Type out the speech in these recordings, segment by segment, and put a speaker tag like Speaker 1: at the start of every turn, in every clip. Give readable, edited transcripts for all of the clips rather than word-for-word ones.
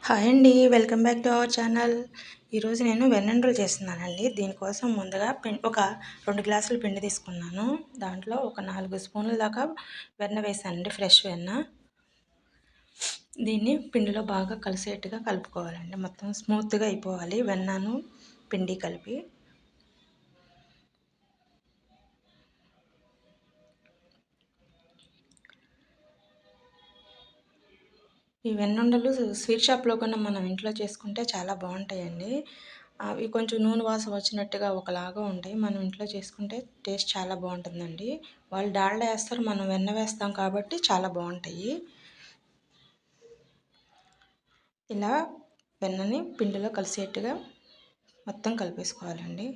Speaker 1: Hi అండి, welcome back to our channel. ఈరోజు నేను వెన్నుండలు చేస్తున్నానండి. దీనికోసం ముందుగా ఒక 2 గ్లాసులు పిండి తీసుకున్నాను. దాంట్లో ఒక 4 స్పూన్ల దాకా వెన్న వేసానండి, ఫ్రెష్ వెన్న. దీన్ని పిండిలో బాగా కలిసేట్టుగా కలుపుకోవాలండి. మొత్తం స్మూత్గా అయిపోవాలి వెన్నను పిండి కలిపి. ఈ వెన్నుండలు స్వీట్ షాప్లో కన్నా మనం ఇంట్లో చేసుకుంటే చాలా బాగుంటాయండి. అవి కొంచెం నూనె వాసన వచ్చినట్టుగా ఒకలాగా ఉంటాయి. మనం ఇంట్లో చేసుకుంటే టేస్ట్ చాలా బాగుంటుందండి. వాళ్ళు డాల్డా వేస్తారు, మనం వెన్న వేస్తాం కాబట్టి చాలా బాగుంటాయి. ఇలా వెన్నని పిండిలో కలిసేట్టుగా మొత్తం కలిపేసుకోవాలండి.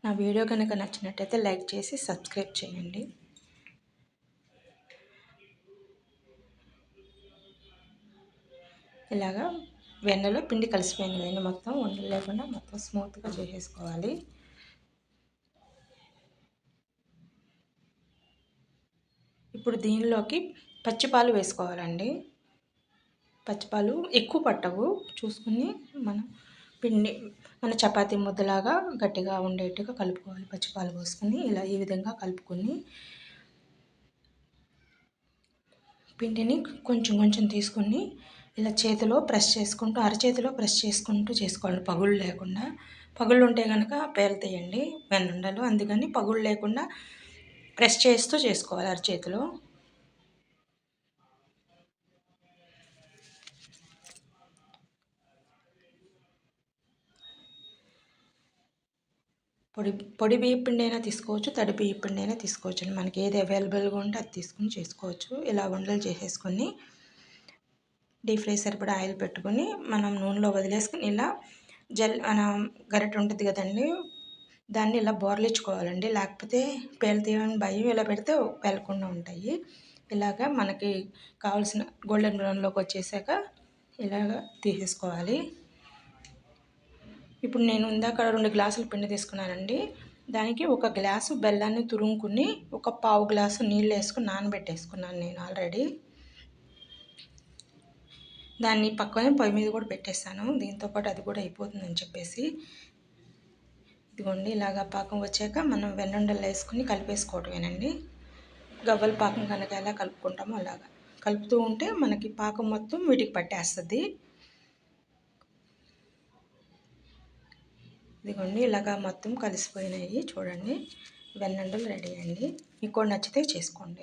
Speaker 1: నా వీడియో కనుక నచ్చినట్టయితే లైక్ చేసి సబ్స్క్రైబ్ చేయండి. ఇలాగా వెన్నలో పిండి కలిసిపోయింది. వెన్న మొత్తం ఉండలు లేకుండా మొత్తం స్మూత్గా చేసేసుకోవాలి. ఇప్పుడు దీనిలోకి పచ్చిపాలు వేసుకోవాలండి. పచ్చిపాలు ఎక్కువ పట్టవు, చూసుకుని మన చపాతీ ముద్దలాగా గట్టిగా ఉండేట్టుగా కలుపుకోవాలి. పచ్చిపాలు పోసుకొని ఈ విధంగా కలుపుకొని పిండిని కొంచెం కొంచెం తీసుకొని ఇలా చేతిలో ప్రెస్ చేసుకుంటూ, అరచేతిలో ప్రెస్ చేసుకుంటూ చేసుకోవాలి, పగుళ్ళు లేకుండా. పగుళ్ళు ఉంటే కనుక పేలుతాయండి వెన్నుండలు. అందుకని పగుళ్ళు లేకుండా ప్రెస్ చేస్తూ చేసుకోవాలి అరచేతిలో. పొడి బియ్యం పిండి అయినా తీసుకోవచ్చు, తడి బియ్యం పిండి అయినా తీసుకోవచ్చు అండి. మనకి ఏది అవైలబుల్గా ఉంటే అది తీసుకుని చేసుకోవచ్చు. ఇలా ఉండలు చేసేసుకొని డీప్ ఫ్రై సరిపడా ఆయిల్ పెట్టుకొని మనం నూనెలో వదిలేసుకుని ఇలా గరిటె ఉంటుంది కదండి, దాన్ని ఇలా బోర్లించుకోవాలండి. లేకపోతే పేలుతాయని భయం. ఇలా పెడితే పేలకుండా ఉంటాయి. ఇలాగా మనకి కావాల్సిన గోల్డెన్ బ్రౌన్లోకి వచ్చేసాక ఇలాగ తీసేసుకోవాలి. ఇప్పుడు నేను ఇందాక 2 గ్లాసులు పిండి తీసుకున్నానండి. దానికి 1 గ్లాసు బెల్లాన్ని తురుముకుని 1/4 గ్లాసు నీళ్ళు వేసుకుని నానబెట్టేసుకున్నాను నేను ఆల్రెడీ. దాన్ని పక్కనే పొయ్యి మీద కూడా పెట్టేశాను, దీంతోపాటు అది కూడా అయిపోతుందని చెప్పేసి. ఇదిగోండి, ఇలాగా పాకం వచ్చాక మనం వెన్నుండలు వేసుకుని కలిపేసుకోవటమేనండి. గవ్వల పాకం కనుక ఎలా కలుపుకుంటామో అలాగా కలుపుతూ ఉంటే మనకి పాకం మొత్తం వీటికి పట్టేస్తుంది. ఇదిగోండి, ఇలాగా మొత్తం కలిసిపోయినాయి చూడండి. వెన్నుండలు రెడీ అండి. మీకు కూడా నచ్చితే చేసుకోండి.